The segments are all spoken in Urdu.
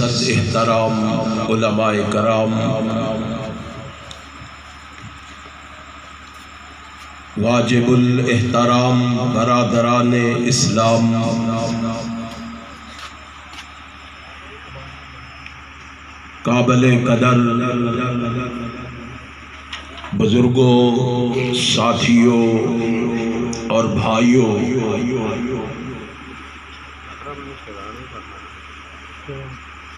صد احترام علماء کرام، واجب الاحترام برادران اسلام، قابل قدر بزرگوں، ساتھیوں اور بھائیوں،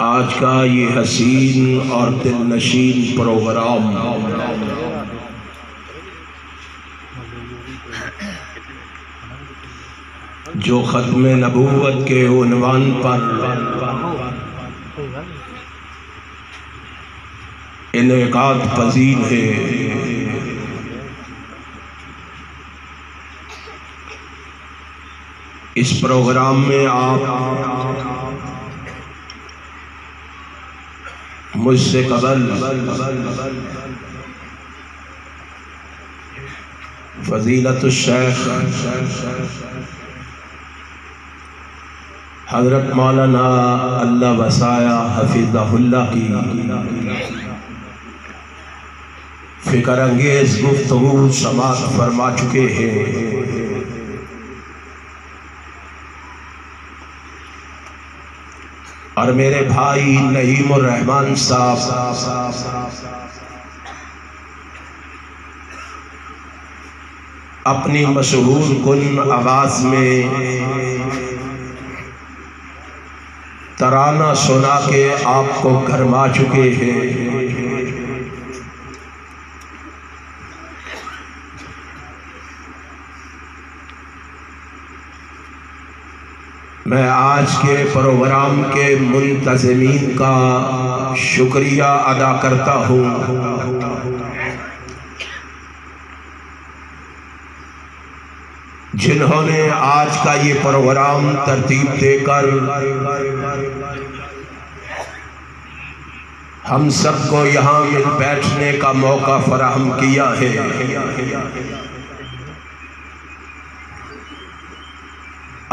آج کا یہ حسین اور دل نشین پروگرام جو ختم نبوت کے عنوان پر انعقاد پذیر ہے، اس پروگرام میں آپ مجھ سے قبل فضیلت الشیخ حضرت مولانا اللہ وسایا حفظہ اللہ کی فکر انگیز گفتگو سماعت فرما چکے ہیں۔ اور میرے بھائی نعیم الرحمن صاحب اپنی مشہور کن آواز میں ترانہ سنا کے آپ کو گھرما چکے ہیں۔ میں آج کے پروگرام کے منتظمین کا شکریہ ادا کرتا ہوں، جنہوں نے آج کا یہ پروگرام ترتیب دے کر ہم سب کو یہاں مل بیٹھنے کا موقع فراہم کیا ہے۔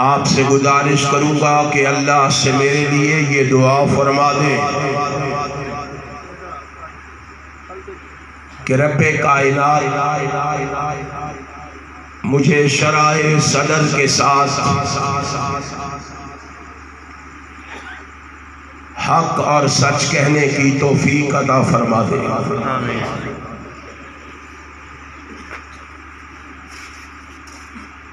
آپ سے گزارش کروں گا کہ اللہ سے میرے لیے یہ دعا فرما دیں کہ رب کائنات مجھے شرح صدر کے ساتھ حق اور سچ کہنے کی توفیق عطا فرما دے۔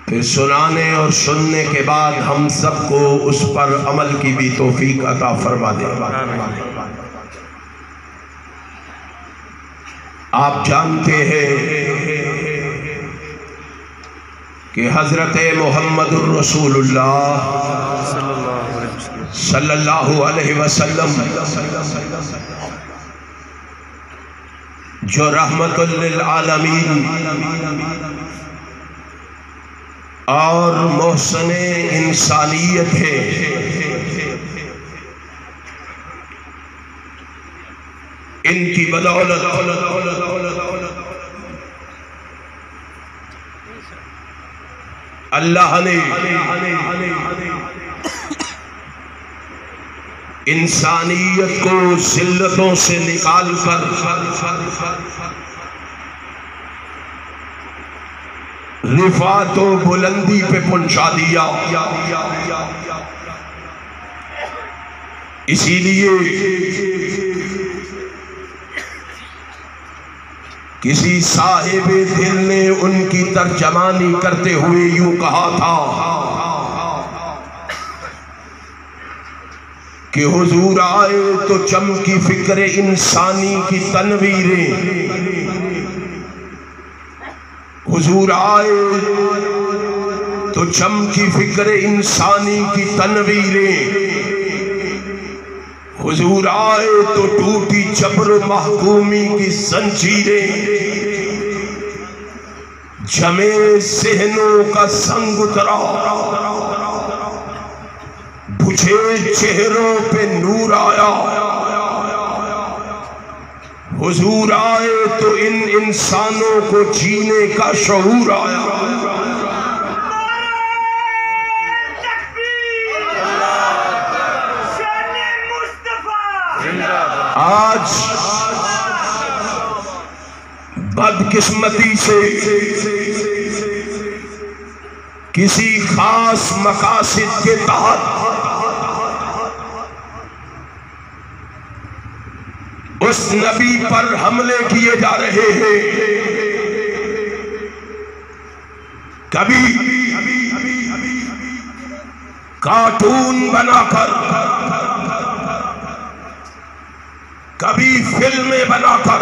پھر سنانے اور سننے کے بعد ہم سب کو اس پر عمل کی بھی توفیق عطا فرما دے۔ آپ جانتے ہیں کہ حضرت محمد الرسول اللہ صلی اللہ علیہ وسلم جو رحمت للعالمین اور محسن انسانیت ہے، ان کی بدولت اللہ نے انسانیت کو ذلتوں سے نکال کر رفعت و بلندی پہ پہنچا دیا۔ اسی لیے کسی صاحب دل نے ان کی ترجمانی کرتے ہوئے یوں کہا تھا کہ حضور آئے تو چمکی فکر انسانی کی تنویریں، حضور آئے تو چمکی فکر انسانی کی تنویریں، حضور آئے تو ٹوٹی جبر و محکومی کی زنجیریں، جمے ذہنوں کا سنگ اترا، بجھے چہروں پہ نور آیا، حضور آئے تو ان انسانوں کو جینے کا شعور آیا۔ شان مصطفیٰ آج بدقسمتی سے کسی خاص مقاصد کے تحت اس نبی پر حملے کیے جا رہے ہیں. کبھی کارٹون بنا کر، کبھی فلمیں بنا کر،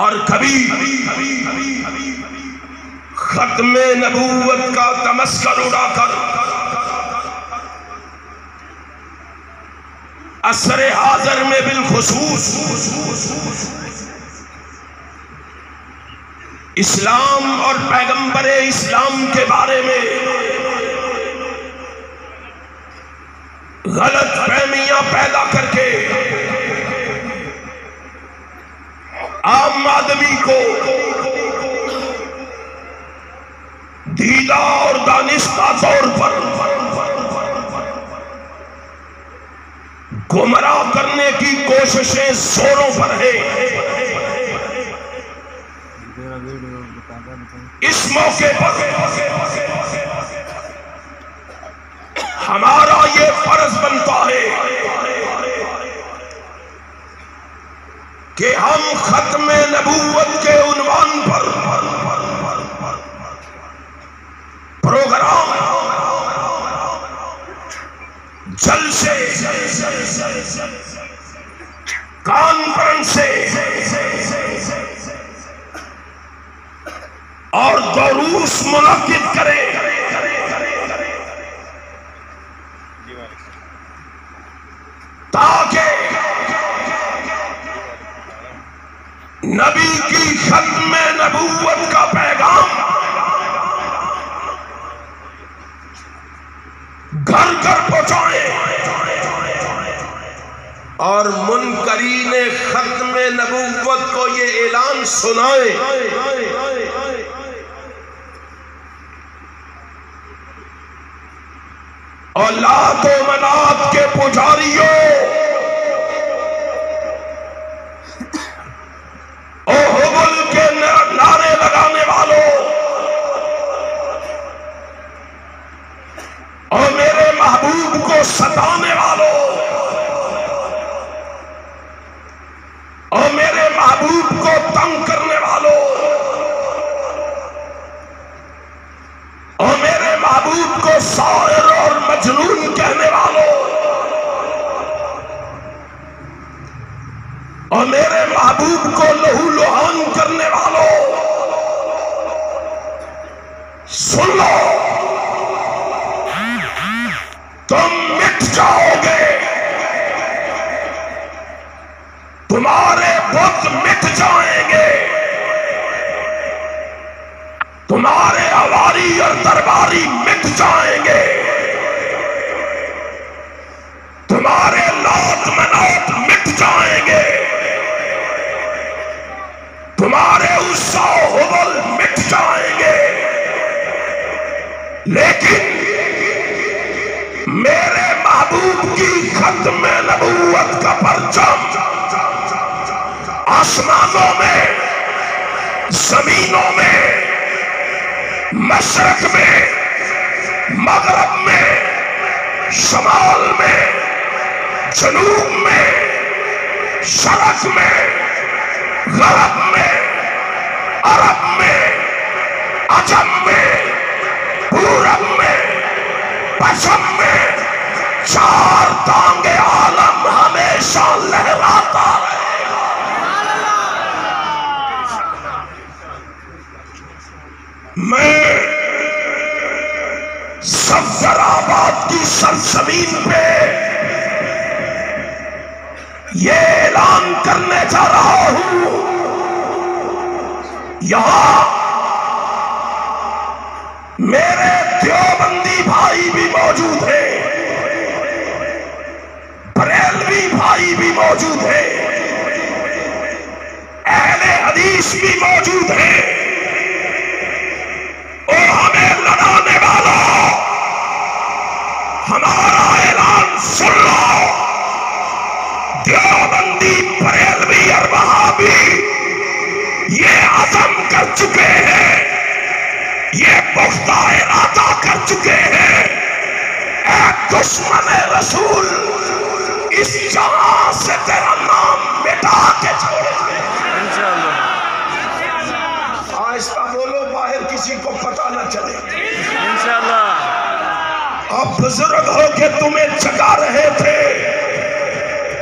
اور کبھی ختم نبوت کا تمسخر اڑا کر عصر حاضر میں بالخصوص اسلام اور پیغمبر اسلام کے بارے میں غلط فہمیاں پیدا کر کے عام آدمی کو دیدہ اور دانستہ طور پر گمراہ کرنے کی کوششیں زوروں پر ہیں. اس موقع پر ہمارا یہ فرض بنتا ہے کہ ہم ختم نبوت کے عنوان پر پروگرام، جلسے، کانفرنسیں اور دروس منعقد کریں تاکہ نبی کی ختم نبوت کا پیغام گھر گھر پہنچائیں اور منکرین ختم نبوت کو یہ اعلان سنائیں اور لات و منات کے پجاریوں اور حبل کے نعرے لگانے والوں اور میرے محبوب کو ستانے والوں اور میرے محبوب کو تنگ کرنے والوں اور میرے محبوب کو ساحر اور مجنون کہنے والوں اور میرے محبوب کو لہو لہان کرنے والوں، سن لو، تم مٹ جاؤ گے، تمہارے بت مٹ جائیں گے، تمہارے حواری اور درباری مٹ جائیں گے، تمہارے لات منات مٹ جائیں گے، تمہارے عزا و حبل مٹ جائیں گے، لیکن میرے محبوب کی ختم نبوت کا پرچم آسمانوں میں، زمینوں میں، مشرق میں، مغرب میں، شمال میں، جنوب میں، شرق میں، غرب میں، عرب میں، عجم میں، پورب میں، پشم میں، چار تانگے عالم ہمیشہ لہراتا رہے گا. میں صفدر آباد کی سرزمین پہ یہ اعلان کرنے جا رہا ہوں، یہاں میرے دیوبندی بھائی بھی موجود ہیں، بریلوی بھائی بھی موجود ہیں، اہل حدیث بھی موجود ہیں، اور ہمیں لڑانے والا ہمارا اعلان سن لو، دشمن رسول اس جہاں سے تیرا نام مٹا کے چھوڑے انشاءاللہ۔ آہستہ بولو باہر کسی کو پتہ نہ چلے انشاءاللہ۔ آپ بزرگ ہو کے تمہیں جگا رہے تھے،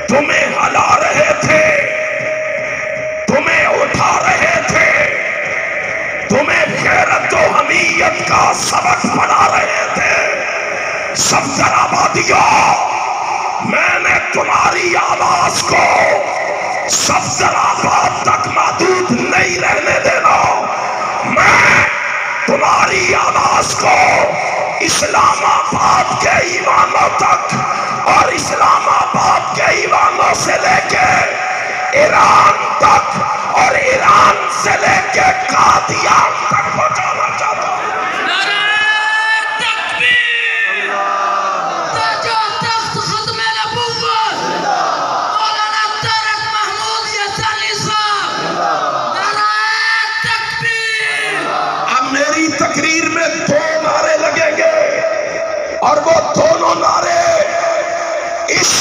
تمہیں ہلا رہے تھے، تمہیں اٹھا رہے تھے، تمہیں غیرت و حمیت کا سبق پڑھا رہے تھے۔ صفدر آبادیوں، میں نے تمہاری آواز کو صفدر آباد تک محدود نہیں رہنے دینا۔ میں تمہاری آواز کو اسلام آباد کے ایوانوں تک اور اسلام آباد کے ایوانوں سے لے کے ایران تک اور ایران سے لے کے قادیان تک پہنچانا چاہتا ہوں۔ اب میری تقریر میں دو نعرے لگیں گے اور وہ دونوں نعرے اس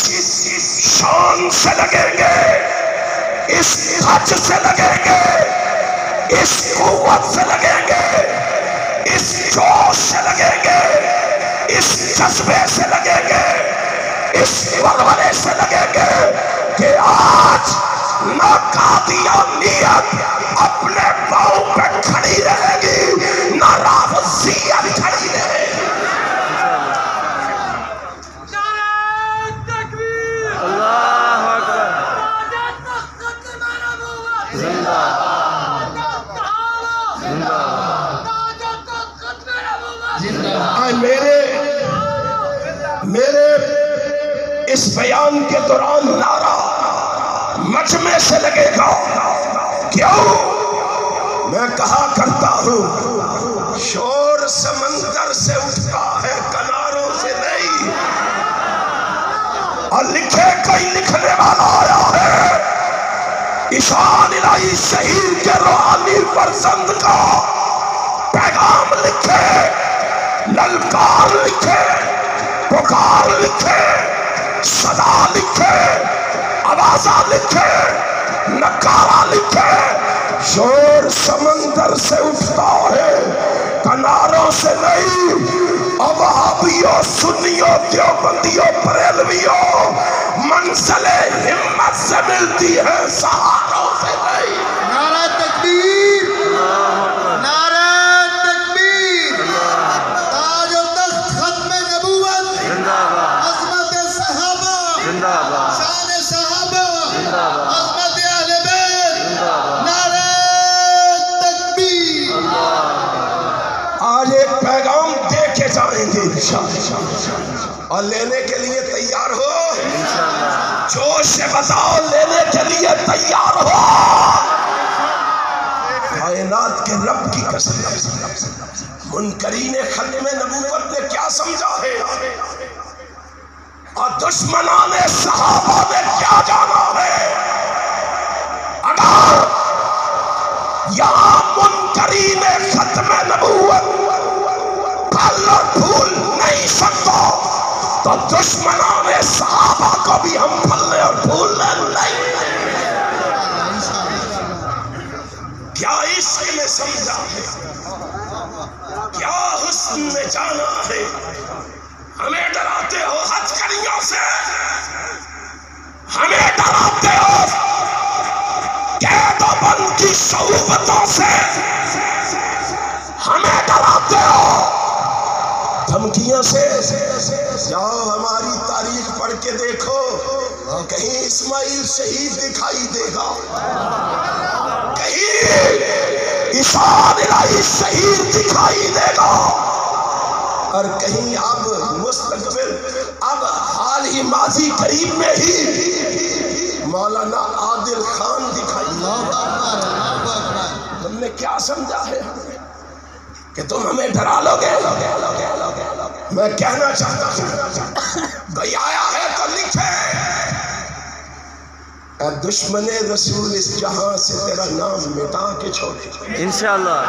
شان سے لگیں گے، اس حج سے لگیں گے، اس قوت سے لگیں گے، اس جوش سے لگیں گے، اس جذبے سے لگیں گے، اس ولولے سے لگیں گے کہ آج نہ قادیانیت اپنے پاؤں پہ کھڑی رہے گی، نہ رافضیت کھڑی رہے گی۔ میرے اس بیان کے دوران نعرہ مجمع سے لگے گا، کیوں؟ میں کہا کرتا ہوں شور سمندر سے اٹھتا ہے کناروں سے نہیں، اور لکھے کوئی لکھنے والا آیا ہے ایشان الہی شہید کے روحانی فرزند کا پیغام لکھے، للکار لکھے، پکار لکھے، صدا لکھے، آوازہ لکھے، نکارہ لکھے۔ شور سمندر سے اٹھتا ہے کناروں سے نہیں، اور وہابیوں، سنیوں، دیوبندیوں، بریلویوں منزل ہمت سے ملتی ہے، سہاروں سے نہیں۔ نعرہ تکبیر، نعرہ تکبیر، تاج و تخت ختم نبوت، عظمت صحابہ، شان صحابہ، عظمت اہل بیت، نعرہ تکبیر۔ آج ایک پیغام دے کے جائیں گے اور لینے کے لیے تیار ہو، جوش سے بتاؤ لینے کے لیے تیار ہو۔ کائنات کے رب کی قسم، منکرین ختم نبوت نے کیا سمجھا ہے اور دشمنان صحابہ نے کیا جانا ہے؟ اگر یہاں منکرین ختم نبوت پھل اور پھول نہیں سکتا تو دشمنان صحابہ کو بھی ہم پھلنے اور پھولنے نہیں۔ کیا عشق نے سمجھا ہے، کیا حسن نے جانا ہے؟ ہمیں ڈراتے ہو ہتھکڑیوں سے، ہمیں ڈراتے ہو قید و بند کی صعوبتوں سے، ہمیں ڈراتے ہو دھمکیوں سے۔ جاؤ ہماری تاریخ پڑھ کے دیکھو، کہیں اسماعیل شہید دکھائی دے گا، کہیں ایشان الہی شہید دکھائی دے گا، اور کہیں اب مستقبل، اب حال ہی ماضی قریب میں ہی مولانا عادل خان دکھائی دے گا۔ تم نے کیا سمجھا ہے کہ تم ہمیں ڈرا لو گے؟ میں کہنا چاہتا ہوں کوئی آیا ہے تو لکھے، اے دشمن رسول اس جہاں سے تیرا نام مٹا کے چھوڑے۔ انشاءاللہ۔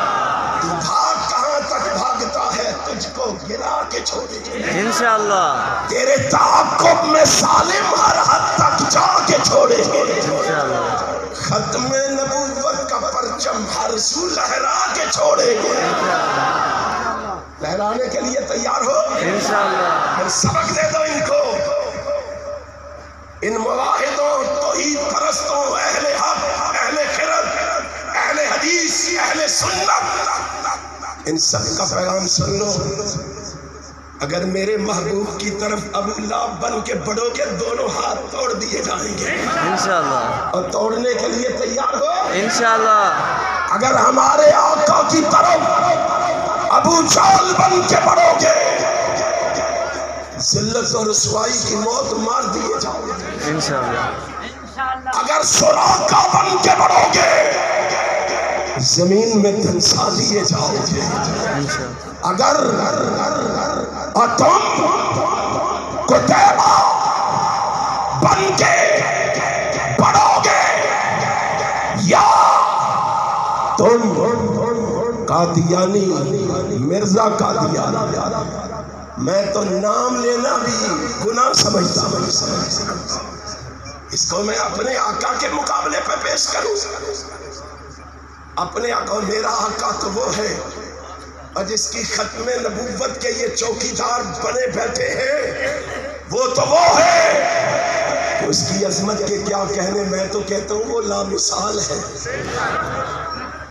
تو بھاگ کہاں تک بھاگتا ہے؟ تجھ کو گرا کے چھوڑیں گے انشاءاللہ تیرے تعاقب میں سالم ہر حد تک جا کے چھوڑیں گے انشاءاللہ ختم نبوت کا پرچم ہر سو لہرا کے چھوڑیں گے لہرانے کے لیے تیار ہو انشاءاللہ پھر سبق دے دو ان کو ان مواحدوں توحید پرستوں اہل حق اہل خرد اہل حدیث اہل سنت ان سب کا پیغام سن لو اگر میرے محبوب کی طرف ابو لہب بن کے بڑھو گے دونوں ہاتھ توڑ دیے جائیں گے انشاءاللہ اور توڑنے کے لیے تیار ہو انشاءاللہ اگر ہمارے آقا کی طرف ابو جہل بن کے بڑھو گے ذلت اور رسوائی کی موت مار دیے جاؤ گے انشاءاللہ اگر سراقہ بن کے بڑھو گے زمین میں دھنسا دیے جاؤ گے اگر تم قتیبہ بن کے بڑھو گے یا تم قادیانی مرزا قادیانی میں تو نام لینا بھی گناہ سمجھتا ہوں اس کو میں اپنے آقا کے مقابلے پہ پیش کروں اپنے آقا میرا آقا تو وہ ہے اور جس کی ختم نبوت کے یہ چوکیدار بنے بیٹھے ہیں وہ تو وہ ہے اس کی عظمت کے کیا کہنے میں تو کہتا ہوں وہ لامثال ہے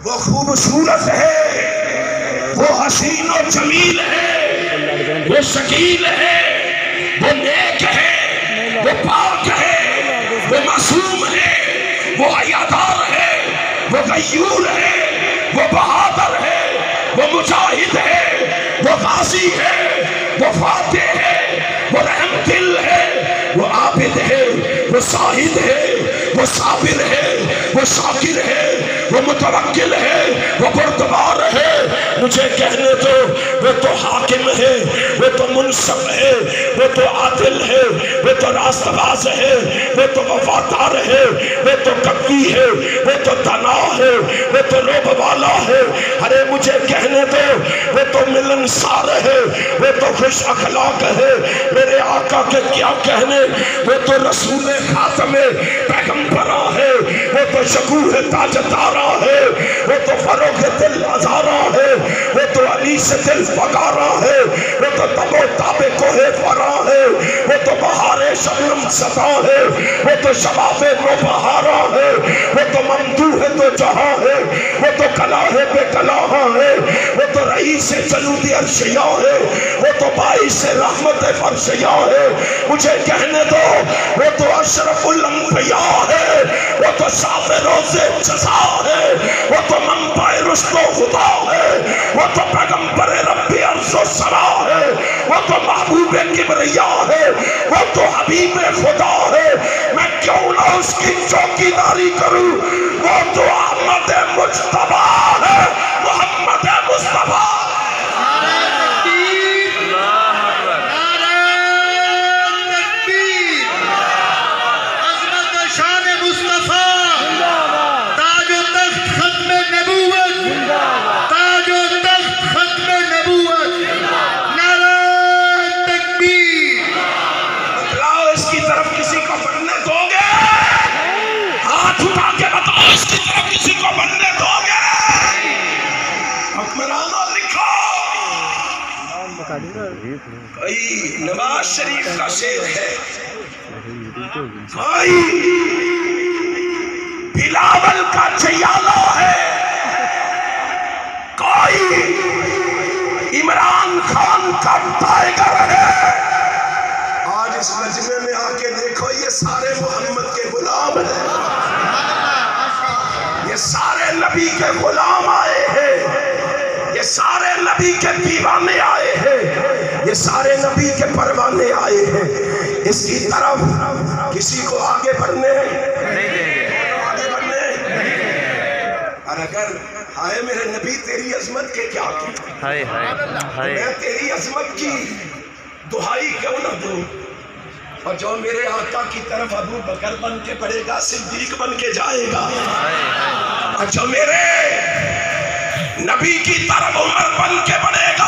وہ خوبصورت ہے وہ حسین و جمیل ہے وہ شکیل ہے وہ نیک ہے وہ پاک ہے وہ معصوم ہے وہ حیادار ہے وہ غیور ہے وہ بہادر ہے وہ مجاہد ہے وہ غازی ہے وہ فاتح ہے وہ رحم دل ہے وہ عابد ہے وہ زاہد ہے وہ صابر ہے وہ شاکر ہے وہ متوکل ہے وہ بردبار ہے مجھے کہنے دو وہ تو حاکم ہے وہ تو منصف ہے وہ تو عادل ہے وہ تو راست باز ہے وہ تو وفادار ہے وہ تو قوی ہے وہ تو دانا ہے وہ تو روب والا ہے ارے مجھے کہنے دو وہ تو ملنسار ہے وہ تو خوش اخلاق ہے میرے آقا کے کیا کہنے وہ تو رسول خاتم پیغمبرہ ہے وہ تو شکوہ تاج دارہ ہے وہ تو فروغ دل ازارہ ہے وہ تو علی سے دل فقارہ ہے وہ تو تب و تاب کوہ فرا ہے وہ تو بہار شبنم ستا ہے وہ تو شباب نوبہارہ ہے وہ تو ممدوح تو جہاں ہے وہ تو کلاہ بے کلاہ ہے وہ تو رئیس جنود عرشیہ ہے وہ تو باعث رحمت فرشیہ ہے مجھے کہنے دو وہ تو اشرف الانبیاء ہے وہ تو شاف روز جزا ہے وہ تو منبع رشد و خدا ہے وہ تو پیغمبر رب عرض و سرا ہے وہ تو محبوب کبریا ہے وہ تو حبیب خدا ہے میں کیوں نہ اس کی چوکیداری کروں وہ تو احمد مجتبیٰ ہے محمد مصطفیٰ نواز شریف کا شعر ہے کوئی بلاول کا چیالہ ہے کوئی عمران خان کا ٹائیگر ہے آج اس مجمع میں آ کے دیکھو یہ سارے محمد کے غلام ہیں یہ سارے نبی کے غلام آئے ہیں یہ سارے نبی کے دیوانے آئے ہیں یہ سارے نبی کے پروانے آئے ہیں اس کی طرف کسی کو آگے بڑھنے آگے بڑھنے اور اگر ہائے میرے نبی تیری عظمت کے کیا کی میں تیری عظمت کی دہائی کیوں نہ دوں اور جو میرے آقا کی طرف ابو بکر بن کے پڑے گا صدیق بن کے جائے گا اور جو میرے نبی کی طرف عمر بن کے بڑھے گا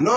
9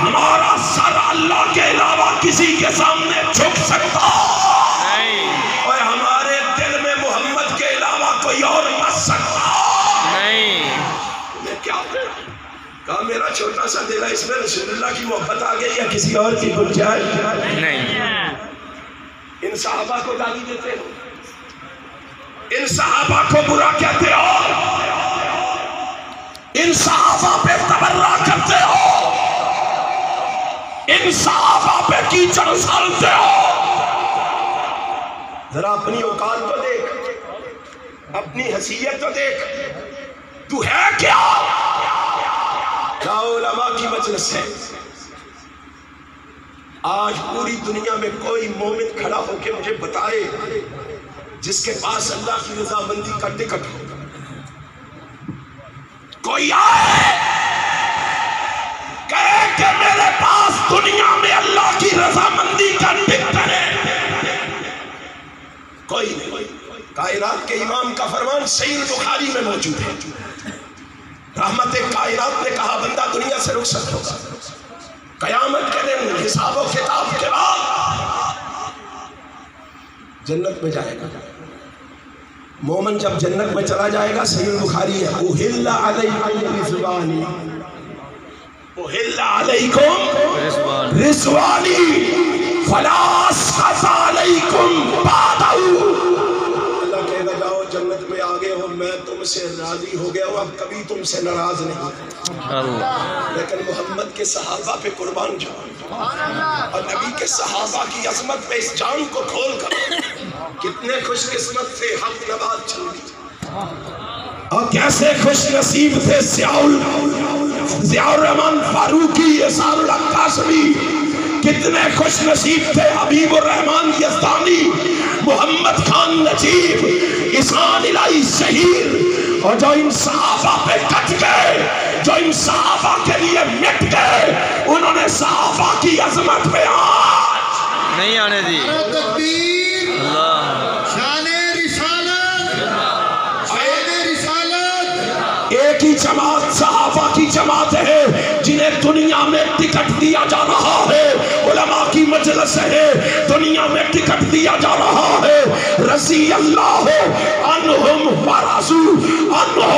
ہمارا سر اللہ کے علاوہ کسی کے سامنے جھک سکتا نہیں اور ہمارے دل میں محمد کے علاوہ کوئی اور بس سکتا نہیں میں کیا کہا میرا چھوٹا سا دل ہے اس میں رسول اللہ کی محبت آ گئی یا کسی اور کی گنجائش نہیں ان صحابہ کو گالی دیتے ہو ان صحابہ کو برا کہتے ہو ان صحابہ پہ تبرہ کرتے ہو ان صحابہ پہ کیچڑ اچھالتے ہو ذرا اپنی اوقات تو دیکھ اپنی حیثیت تو دیکھ تو ہے کیا علماء کی مجلس ہے آج پوری دنیا میں کوئی مومن کھڑا ہو کے مجھے بتائے جس کے پاس اللہ کی رضامندی کا ٹکٹ ہو کوئی آئے کہے کہ میرے پاس دنیا میں اللہ کی رضامندی کا ٹکٹ ہے کوئی نہیں کائنات کے امام کا فرمان صحیح بخاری میں موجود ہے رحمت کائنات نے کہا بندہ دنیا سے رخصت ہوگا قیامت کے دن حساب و کتاب کے بعد جنت میں جائے گا مومن جب جنت میں چلا جائے گا صحیح بخاری ہے اُحِلَّ عَلَيْكُمْ رِضْوَانِي اُحِلَّ عَلَيْكُمْ رِضْوَانِي فَلَا أَسْخَطَ عَلَيْكُمْ بَعْدَهُ اللہ کہے گا جاؤ جنت میں آگے ہو میں تم سے راضی ہو گیا ہوں اب کبھی تم سے ناراض نہیں لیکن محمد کے صحابہ پہ قربان جاؤ اور نبی کے صحابہ کی عظمت پہ اس جان کو کھول کر کتنے خوش قسمت تھے حق نبات چلی اور کیسے خوش نصیب تھے ضیاء الرحمن فاروقی احسان الحق قاسمی کتنے خوش نصیب تھے حبیب الرحمن یزدانی محمد خان نجیب احسان الہی شہیر اور جو ان صحابہ پہ کٹ گئے جو ان صحابہ کے لیے مٹ گئے انہوں نے صحابہ کی عظمت پہ آج نہیں آنے دی تکبیر اللہ شان رسالت شان رسالت ایک ہی جماعت صحابہ کی جماعت ہے جنہیں دنیا میں ٹکٹ دیا جا رہا ہے علماء کی مجلس ہے دنیا میں ٹکٹ دیا جا رہا ہے رضی اللہ عنہم ورضوا عنہ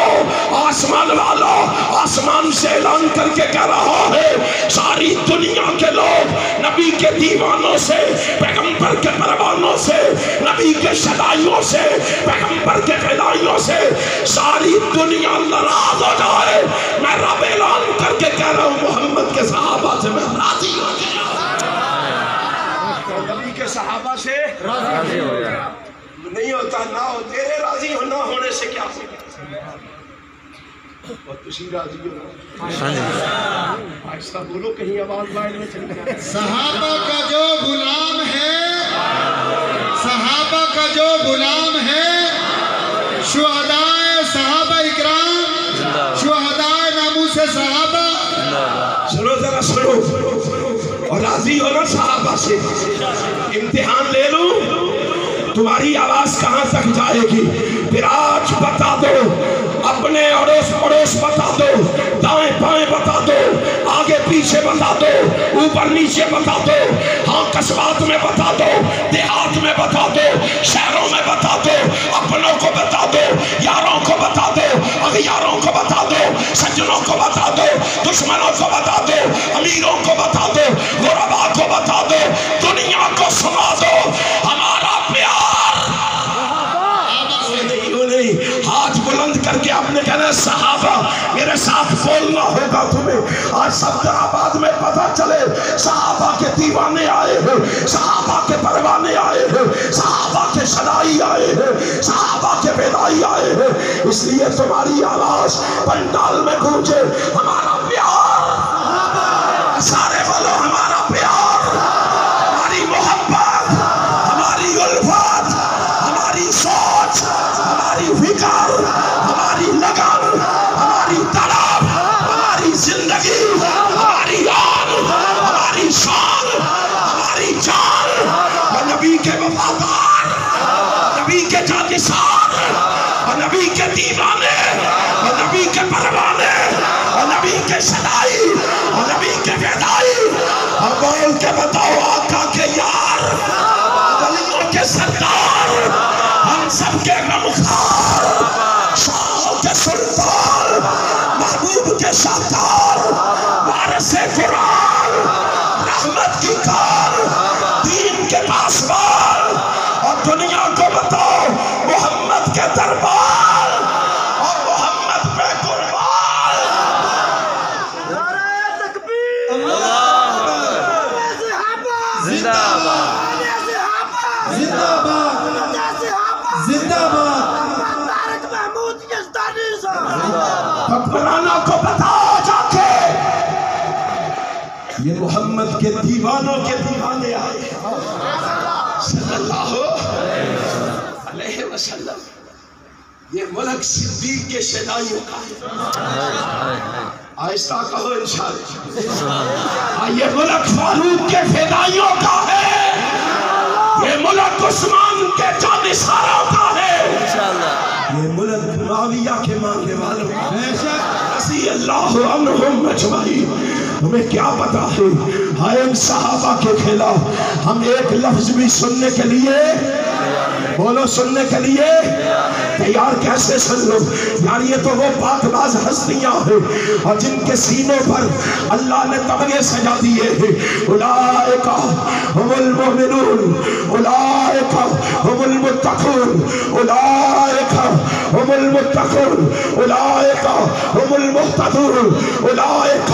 آسمان والا آسمان سے اعلان کر کے کہہ رہا ہے ساری دنیا کے لوگ نبی کے دیوانوں سے پیغمبر کے پروانوں سے نبی کے شدائیوں سے پیغمبر کے فدائیوں سے ساری دنیا ناراض ہو جائے میں رب اعلان کر کے کہہ رہا ہوں محمد کے صحابہ سے میں راضی ہو گیا نبی کے صحابہ سے راضی ہو گیا نہیں ہوتا نہ ہو تیرے راضی ہو نہ ہونے سے کیا ہوگا اور تسی راضی ہو آہستہ بولو کہیں آواز باہر میں چلی جائے صحابہ کا جو غلام ہے صحابہ کا جو غلام ہے شہدائے صحابہ اکرام شہدائے ناموس صحابہ سنو ذرا سنو اور راضی ہو نا صحابہ سے امتحان لے لوں تمہاری آواز کہاں تک جائے گی پھر آج بتا دو اپنے اڑوس پڑوس بتا دو دائیں بائیں بتا دو آگے پیچھے بتا دو اوپر نیچے بتا دو ہاں قصبات میں بتا دو دیہات میں بتا دو شہروں میں بتا دو اپنوں کو بتا دو یاروں کو بتا دو اغیاروں کو بتا دو سجنوں کو بتا دو دشمنوں کو بتا دو امیروں کو بتا دو غرباء کو بتا دو دنیا کو سنا دو ہمارا پیار ہاتھ بلند کر کے آپ نے کہنا صحابہ میرے ساتھ بولنا ہوگا تمہیں آج صفدر آباد میں پتہ چلے صحابہ کے دیوانے آئے ہیں صحابہ کے پروانے آئے ہیں صحابہ کے شدائی آئے ہیں صحابہ کے بیدائی آئے ہیں اس لیے تمہاری آواز پنڈال میں گونجے ہمارا پیار سارے بولو ہمارا پیار ہماری محبت ہماری الفت ہماری سوچ ہماری فکر ہماری لگن ہماری طلب ہماری زندگی ہماری آن ہماری شان ہماری جان اور نبی کے وفادار نبی کے جانثار اور نبی کے دیوانے اور نبی کے پروانے اور نبی کے شدائی اور نبی کے فدائی کے بتاؤ آقا کے یار، ولیوں کے سردار، ہم سب کے غمخوار، شاہوں کے سلطان، محبوب کے شاہکار، وارث قرآن، رحمت کی کار، دین کے پاسبان، اور دنیا کو بتاؤ محمد کے دربار اور محمد پہ قربان۔ نعرہ تکبیر، زندہ باد، زندہ باد، زندہ باد۔ طارق محمود یزدانی صاحب، حکمرانوں کو بتاؤ جا کے یہ محمد کے دیوانوں کے دیوانے آئے صلی اللہ علیہ وسلم۔ یہ ملک صدیق کے شہدائیوں کا ہے، آہستہ کہو انشاءاللہ۔ یہ ملک فاروق کے فدائیوں کا ہے، یہ ملک عثمان کے جانثاروں کا ہے، یہ ملک معاویہ کے ماننے والوں کا ہے، رضی اللہ عنہم اجمعین۔ ہمیں کیا پتا ہے ہائے ان صحابہ کے خلاف ہم ایک لفظ بھی سننے کے لیے، بولو سننے کے لیے تیار کیسے سن لو یار؟ یہ تو وہ پاک باز ہستیاں ہیں اور جن کے سینوں پر اللہ نے تمغے سجا دیے ہیں۔ اولئک هم المؤمنون، اولئک هم المتقون، اولئک هم المتقون، اولئک هم المهتدون، اولئک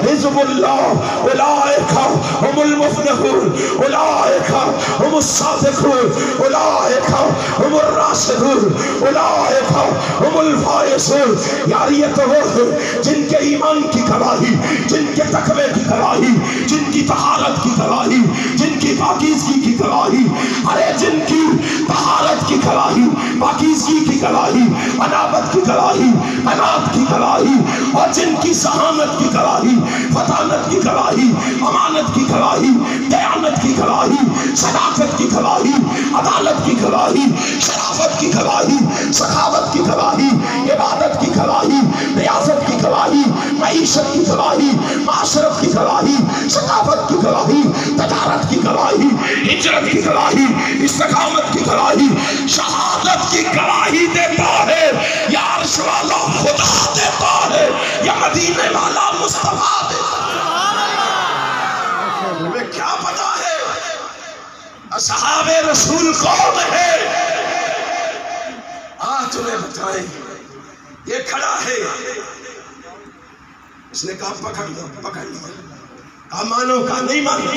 حزب اللہ، اولئک هم المفلحون، اولئک هم الصادقون، اولئک هم الراشدون، اولئک هم الفائزون۔ یار یہ تو وہ ہیں جن کے ایمان کی گواہی، جن کے تقوی کی گواہی، جن کی طہارت کی گواہی، جن کی پاکیزگی کی گواہی، ارے جن کی طہارت کی گواہی، پاکیزگی کی گواہی، انابت کی گواہی، انات کی گواہی، اور جن کی ذہانت کی گواہی، فطانت کی گواہی، امانت کی گواہی، دیانت کی گواہی، صداقت کی گواہی، عدالت کی گواہی، شرافت کی گواہی، سخاوت کی گواہی، عبادت کی گواہی، ریاضت کی گواہی، معیشت کی گواہی، معاشرت کی گواہی، ثقافت کی گواہی، تجارت کی گواہی، ہجرت کی گواہی، استقامت کی گواہی، شہادت کی گواہی دیتا ہے یا عرش والا خدا دیتا ہے یا مدینے والا مصطفیٰ دیتا ہے؟ ہمیں کیا پتا ہے اصحاب رسول کون ہے؟ آج تمہیں بتائیں۔ یہ کھڑا ہے، اس نے کہا پکڑ لو پکڑ لو، کہا مانو، کہا نہیں مانو۔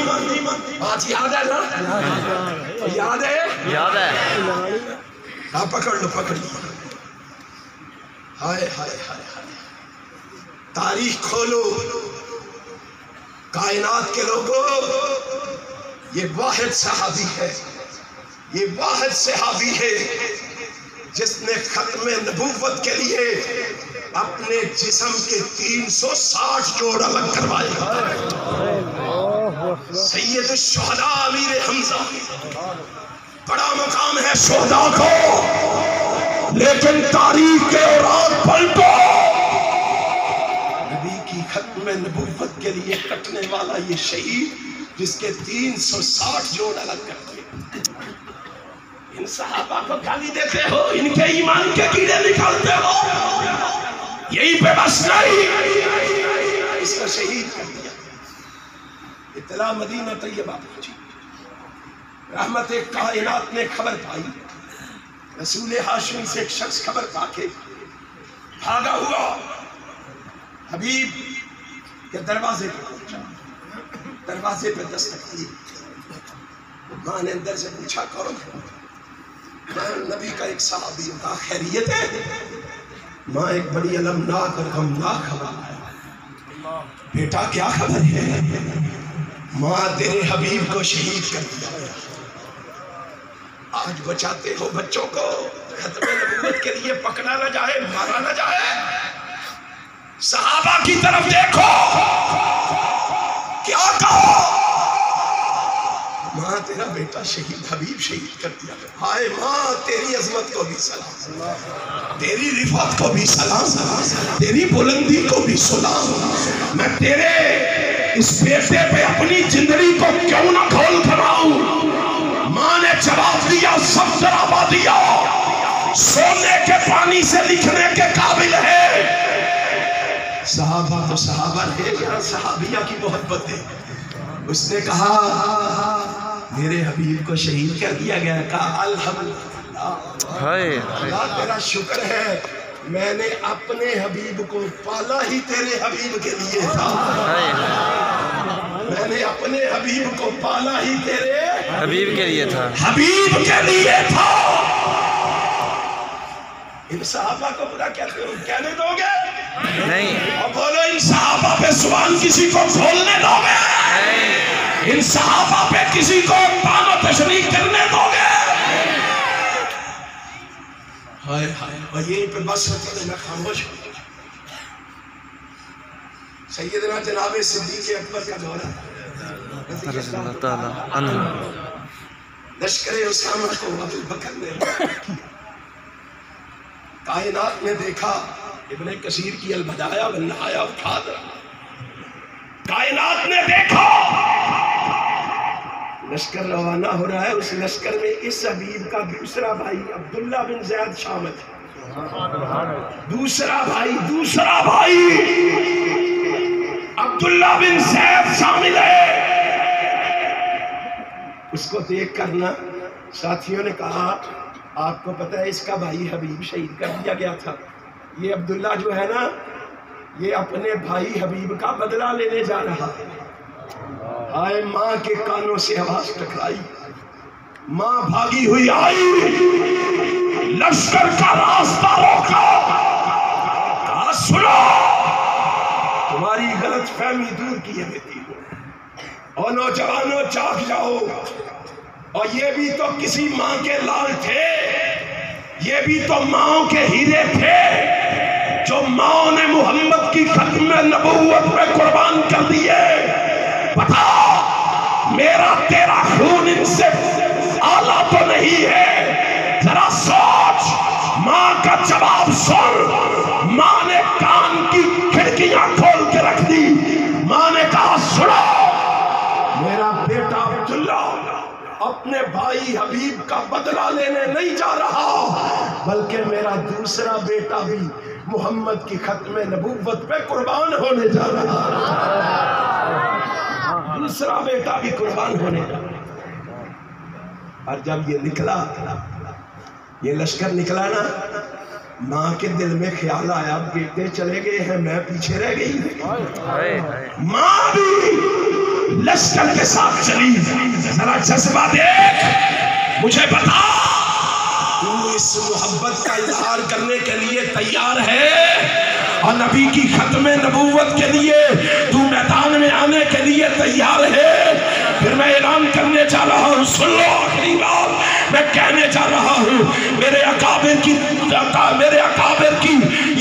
بات یاد ہے نا؟ یاد ہے؟ یاد ہے۔ کہا پکڑ لو پکڑ لو۔ ہائے ہائے ہائے ہائے، تاریخ کھولو کائنات کے لوگوں، یہ واحد صحابی ہے، یہ واحد صحابی ہے جس نے ختم نبوت کے لیے اپنے جسم کے 360 جوڑ الگ کروائے۔ سید الشہداء امیر حمزہ، بڑا مقام ہے شہداء کو، لیکن تاریخ کے اوراق پلٹو، نبی کی ختم نبوت کے لیے کٹنے والا یہ شہید جس کے 360 جوڑ الگ کر دیے۔ ان صحابہ کو گالی دیتے ہو، ان کے ایمان کے کیڑے نکالتے ہو، یہی پہ بس نہیں، اس کو شہید کر دیا۔ اطلاع مدینہ طیبہ پہنچی، رحمت کائنات نے خبر پائی، رسول ہاشمی سے ایک شخص خبر پا کے بھاگا ہوا حبیب کے دروازے پہ پہنچا، دروازے پہ دستک دی۔ ماں نے اندر سے پوچھا کون ہے؟ میں نبی کا ایک صحابی ہوں، کہا خیریت ہے؟ ماں ایک بڑی المناک اور غمناک خبر ہے۔ بیٹا کیا خبر ہے؟ ماں تیرے حبیب کو شہید کر دیا۔ آج بچاتے ہو بچوں کو، ختم نبوت کے لیے پکڑا نہ جائے، مارا نہ جائے۔ صحابہ کی طرف دیکھو، کیا کہو؟ ماں تیرا بیٹا شہید، حبیب شہید کر دیا۔ ہائے ماں تیری عظمت کو بھی سلام، تیری رفعت کو بھی سلام، تیری بلندی کو بھی سلام۔ میں تیرے اس بیٹے پہ اپنی زندگی کو کیوں نہ کھول کر آؤں؟ ماں نے جواب دیا، سب ڈرا دیا، سونے کے پانی سے لکھنے کے قابل ہے۔ صحابہ تو صحابہ ہے، یہاں صحابیہ کی محبت ہے۔ اس نے کہا میرے حبیب کو شہید کر دیا گیا، کہا الحمدللہ، اللہ تیرا شکر ہے، میں نے اپنے حبیب کو پالا ہی تیرے حبیب کے لیے تھا، میں نے اپنے حبیب کو پالا ہی تیرے حبیب کے لیے تھا، حبیب کے لیے تھا۔ ان صحابہ کو برا کہنے دو گے؟ نہیں۔ اور بولو ان صحابہ پہ زبان کسی کو کھولنے دو گے؟ ان صحابہ پہ کسی کو طعن و تشنیع کرنے دو گے؟ ہائے ہائے، اور یہیں پہ بس ہوتا ہے، میں خاموش ہوں۔ سیدنا جناب صدیق اکبر کا دورہ رضی اللہ تعالیٰ عنہ، لشکر اسامہ کو ابو بکر نے کائنات میں دیکھا، ابن کثیر کی البدایہ والنہایہ اٹھا دیا، کائنات نے دیکھا لشکر روانہ ہو رہا ہے، اس لشکر میں اس حبیب کا دوسرا بھائی عبداللہ بن زید شامل ہے، دوسرا بھائی عبداللہ بن زید شامل ہے۔ اس کو دیکھ کر نا ساتھیوں نے کہا آپ کو پتہ ہے اس کا بھائی حبیب شہید کر دیا گیا تھا، یہ عبداللہ جو ہے نا یہ اپنے بھائی حبیب کا بدلہ لینے جا رہا ہے۔ آئے ماں کے کانوں سے آواز ٹکرائی، ماں بھاگی ہوئی آئی، لشکر کا راستہ روکا، کہا سنو تمہاری غلط فہمی دور کیے دیتی ہو، اور نوجوانوں جاگ جاؤ، اور یہ بھی تو کسی ماں کے لال تھے، یہ بھی تو ماں کے ہیرے تھے جو ماں نے محمد کی ختم نبوت میں قربان کر دیے۔ بتا میرا تیرا خون ان سے اعلیٰ تو نہیں ہے، ذرا سوچ، ماں کا جواب سن۔ ماں نے کان کی کھڑکیاں کھول کے رکھ دی، ماں نے کہا سنو میرا بیٹا عبداللہ اپنے بھائی حبیب کا بدلہ لینے نہیں جا رہا، بلکہ میرا دوسرا بیٹا بھی محمد کی ختم نبوت پہ قربان ہونے جا رہا، دوسرا بیٹا بھی قربان ہونے جا رہا۔ اور جب یہ نکلا، یہ لشکر نکلا نا، ماں کے دل میں خیال آیا بیٹے چلے گئے ہیں، میں پیچھے رہ گئی۔ ماں بھی لشکر کے ساتھ چلی۔ ذرا جذبہ دیکھ، مجھے بتا تو اس محبت کا اظہار کرنے کے لیے تیار ہے اور نبی کی ختم نبوت کے لیے تو میدان میں آنے کے لیے تیار ہے؟ پھر میں اعلان کرنے جا رہا ہوں، سن لو آخری بات میں کہنے جا رہا ہوں، میرے اکابر کی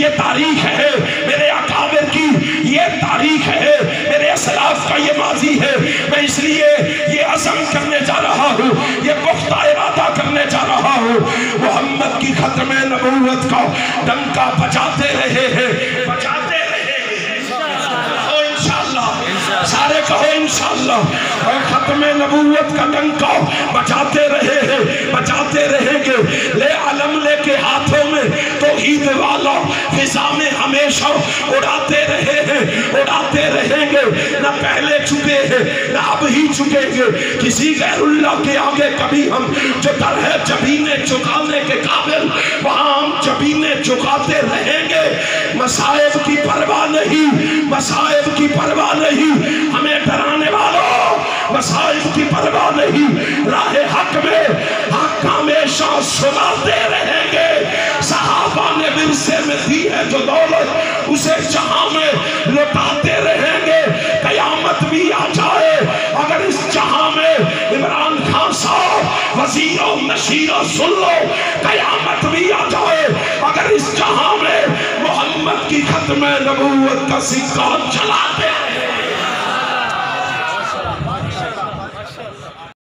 یہ تاریخ ہے، میرے اکابر کی یہ تاریخ ہے، میرے اسلاف کا یہ ماضی ہے۔ میں اس لیے یہ عزم کرنے جا رہا ہوں، یہ پختہ ارادہ کرنے جا رہا ہوں، محمد کی ختم نبوت کا ڈنکا بجاتے رہے ہیں، بجاتے رہے ہیں، کہو انشاءاللہ، سارے کہو انشاءاللہ، اور ختم نبوت کا ڈنکا بجاتے رہے ہیں، بجاتے رہیں گے۔ لے علم لے کے ہاتھوں میں توحید والا فضا میں ہمیشہ اڑاتے رہے ہیں، اڑاتے رہیں گے، نہ پہلے چکے ہیں نہ اب ہی چکیں گے کسی غیر اللہ کے آگے کبھی ہم جو در ہے جبینے چکانے کے قابل، وہاں ہم جبینے چکاتے رہیں گے۔ مصائب کی پرواہ نہیں، مصائب کی پرواہ نہیں، ہمیں ڈرانے والوں مصائب کی پرواہ نہیں، راہ حق میں حق ہمیشہ سناتے رہیں گے۔ صحابہ نے ورثے میں دی ہے جو دولت اسے جہاں میں لٹاتے رہیں گے، قیامت بھی آ جائے اگر اس جہاں میں عمران خان صاحب وزیر و نشیر سن لو، قیامت بھی آ جائے اگر اس جہاں میں محمد کی ختم نبوت کا سکہ چلاتے رہیں